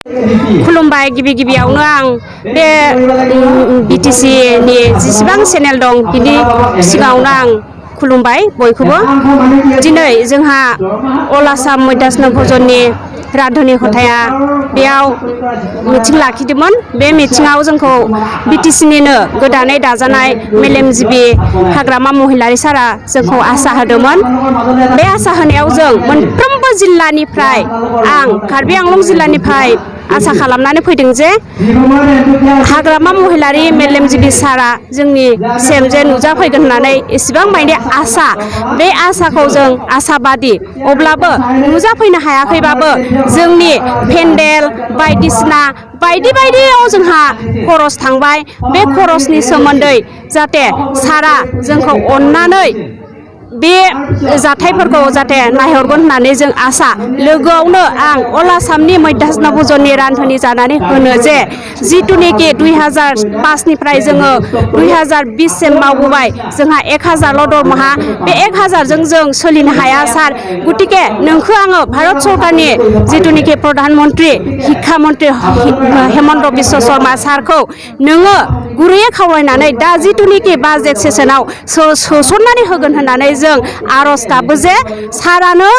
खुलुमबाय गिबि गिबियावनो आं बे बिटिसि नि जेसेबां चेनेल दं बिनि सिगाङावनो आं खुलुमबाय बयखौबो दिनै जोंहा अल आसाम मैदास्न भजननि राधोनि खथाया बेयाव मिथिं लाखिदोंमोन बे मिथिङाव जोंखौ बिटिसिनिनो गोदानै दाजानाय मेलेमजिबि हाग्रामा महिलारि सारा जोंखौ आसा होदोंमोन बे आसा होनायाव जों मोनफ्रोमबो जिल्लानिफ्राय आं कार्बि आंलं जिल्लानिफ्राय आसा खालामनानै फैदों जे हाग्रामा महिलारि मेलेमजिबि सारा जोंनि सेम जे नुजाफैगोन होननानै एसेबां माने आसा बे आसाखौ जों आसाबादि अब्लाबो नुजाफैनो हायाखैबाबो जोंनि पेन्डेल बायदिसिना बायदि बायदियाव जोंहा खरस थांबाय बे खरसनि सोमोन्दै जाहाथे सारा जोंखौ अननानै बे जाथायफोरखौ जाहाथे नायहरगोन होननानै जों आसा लोगोआवनो आं अल आसामनि मैदास्न भजननि रान्धोनि जानानै होनो जे जिथुनिखि 2005निफ्राय जोङो 2020सिम मावबोबाय जोंहा 1000ल' दरमाहा बे 1000जों जों सोलिनो हाया सार गतिके नोंखौ आङो भारत सरकारनि जिथुनिखि प्रधान मन्त्रि शिक्षा मन्त्रि हेमन्त बिश्व शर्मा सारखौ नोङो गुरैयै खावलायनानै दा जिथुनिखि बाजेट सेसनाव सोसननानै होगोन होननानै जों आरज गाबो जे सारानो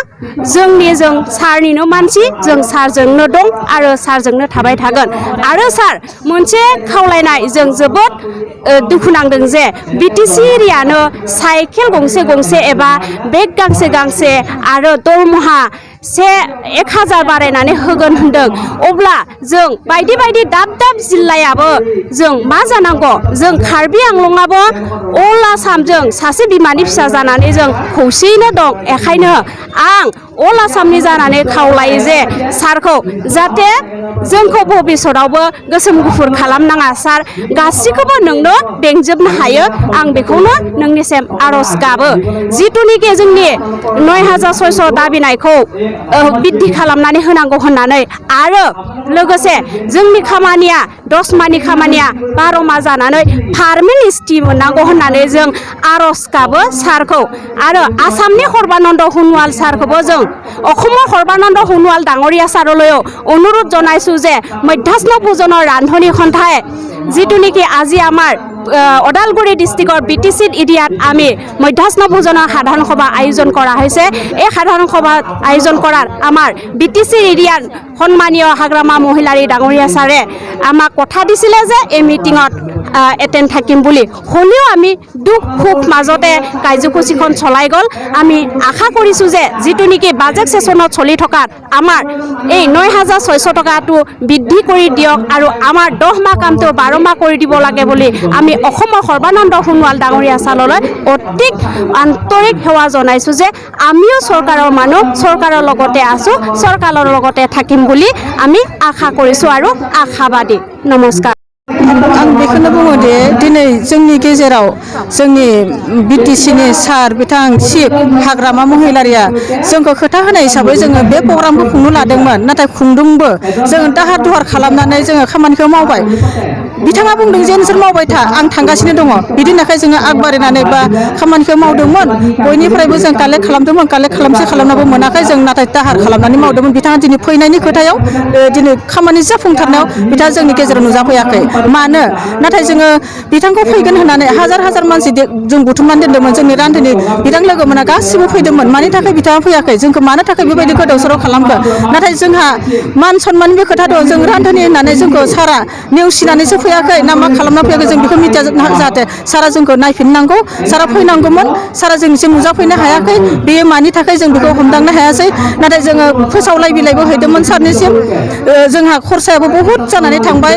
जों सारनिनो मानसि जों सारजोंनो दं आरो सारजोंनो थाबाय थागोन आरो सार मोनसे खावलायनाय जों जोबोद दुखु नांदों जे बिटिसि एरियानो साइकेल गंसे गंसे एबा बेग गांसे गांसे आरो दरमाहा 1000 बारायनानै होगोन होनदों अब्ला जों बायदि बायदि दाब दाब जिल्लायाबो जों मा जानांगौ जों कार्बि आंलंआबो अल आसामजों सासे बिमानि फिसा जानानै जों खौसेयैनो दं बेखायनो आं अल आसामनि जानानै खावलायो जे सारखौ जाहाथे जोंखौ भबिष्यतावबो गोसोम गुफुर खालामनाङा सार गासिखौबो नोंनो बेंजोबनो हायो आं बेखौनो नोंनिसिम आरज गाबो जिथुनिखि जोंनि 9600 दाबिनायखौ बिद्धि खालामनानै होनांगौ होननानै आरो लोगोसे जोंनि खामानिया 10 मानि खामानिया 12 मा जानानै पारमेनेन्टि मोननांगौ होननानै जों आरज गाबो सारखौ आरो आसामनि सर्बानन्द सोनोवाल सारखौबो जों अखमर सर्बानन्द सोनोवाल डाঙरिया सारলৈ अनुरोध जनाइছো जे मैदास्न भजনৰ रान्धনি खन्थाই जिथुनिखि আজি আমাৰ ওদালগুৰি ডিষ্ট্ৰিক্টৰ বিটিচি এৰিয়াত আমি মধ্যাহ্ন ভোজনৰ সাধাৰণ সভা আয়োজন কৰা হৈছে এই সাধাৰণ সভা আয়োজন কৰাৰ আমাৰ বিটিচি এৰিয়াৰ সন্মানীয় হাগ্ৰামা মহিলাৰী ডাঙৰীয়া ছাৰে আমাক কথা দিছিলে যে এই মিটিঙত এটেণ্ড থাকিম বুলি হলেও আমি দুখ সুখ মাজতে কাৰ্যসূচীখন চলাই গ'ল আমি আশা কৰিছো যে যিটো নেকি বাজেট সেশনত চলি থকাত আমাৰ এই 9600 টকাটো বৃদ্ধি কৰি দিয়ক আৰু আমাৰ 10 মাহ কামটো 12 মাহ কৰি দিব লাগে বুলি আমি অসমৰ সৰ্বানন্দ সোণোৱাল ডাঙৰীয়া ছাললৈ অতি আন্তৰিক সেৱা জনাইছো যে আমিও চৰকাৰৰ মানুহ চৰকাৰৰ লগতে আছো চৰকাৰৰ লগতে থাকিম বুলি আমি আশা কৰিছো আৰু আশাবাদী নমস্কাৰ आं बेखौनो बुङो दे दिनै जोंनि गेजेराव जोंनि बिटिसिनि सार बिथां चिफ हाग्रामा महिलारिया जोंखौ खोथा होनाय हिसाबै जोङो बे प्रग्रामखौ खुंनो लादोंमोन नाथाय खुंदोंबो जों दाहार दुहार खालामनानै जोङो खामानिखौ मावबाय बिथाङा बुंदों जे नोंसोर मावबाय था आं थांगासिनो दङ बिदिनि थाखाय जोङो आगबारिनानै बा खामानिखौ मावदोंमोन बयनिफ्रायबो जों कालेक्ट खालामदोंमोन कालेक्ट खालामनाबो मोनाखै जों नाथाय दाहार खालामनानै मावदोंमोन बिथाङा दिनै फैनायनि खोथायाव दिनै खामानि जाफुंथारनायाव बिथाङा जोंनि गेजेराव नुजाफैयाखै मानो नाथाय जोङो बिथांखौ फैगोन होननानै हाजार हाजार मानसि जों बुथुमनानै दोनदोंमोन जोंनि रान्धोनि बिथां लोगोमोना गासिबो फैदोंमोन मानि थाखाय बिथाङा फैयाखै जोंखौ मानो थाखाय बेबायदि गोदाव सोराव खालामखो नाथाय जोंहा मान सन्माननि खोथा दं जों रान्धोनि होननानै जोंखौ सारा नेवसिनानैसो फैयाखै ना मा खालामना फैयाखै जों बेखौ मिथिया जाहाथे सारा जोंखौ नायफिननांगौ सारा फैनांगौमोन सारा जोंनिसिम नुजाफैनो हायाखै बेयो मानि थाखाय जों बेखौ हमदांनो हायासै नाथाय जोङो फोसावलाय बिलाइबो हैदोंमोन सारनिसिम जोंहा खरसायाबो बहुद जानानै थांबाय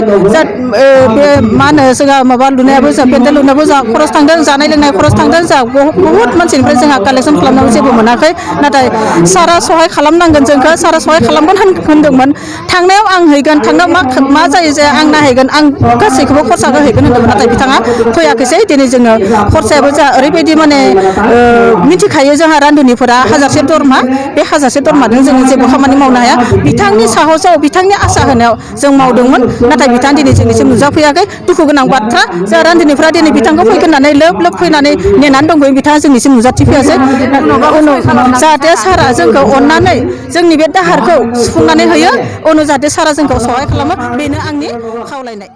बे मा होनो जोंहा माबा लुनायाबो जों पेन्डेल लुनायाबो जोंहा खरस थांदों जानाय लोंनाय खरस थांदों जोंहा बहुद मानसिनिफ्राय जोंहा कालेक्सन खालामनायाव जेबो मोनाखै नाथाय सारा सहाय खालामनांगोन जोंखौ सारा सहाय खालामगोन होनदोंमोन थांनायाव आं हैगोन थांनायाव मा जायो जे आं नायहैगोन आं गासैखौबो खरसाखौ हैगोन होनदोंमोन नाथाय बिथाङा फैयाखैसै दिनै जोङो खरसायाबो जोंहा ओरैबायदि माने मिथिखायो जोंहा रान्धोनिफोरा हाजारसे दरमा बे हाजारसे दरमाजों जोङो जेबो खामानि मावनो हाया बिथांनि साहसाव बिथांनि आसा होनायाव जों मावदोंमोन नाथाय बिथाङा दिनै जोंनिसिम नुजा नुजाफैयाखै दुखु गोनां बाथ्रा जोंहा रान्दिनिफ्रा दिनै बिथांखौ फैगोन होननानै लोब फैनानै नेनानै दंफैयो बिथाङा जोंनिसिम नुजाथिफैयासै उनाव जाहाथे सारा जोंखौ अननानै जोंनि बे दाहारखौ सुफुंनानै होयो उनाव जाहाथे सारा जोंखौ सहाय खालामो बेनो आंनि खावलायनाय।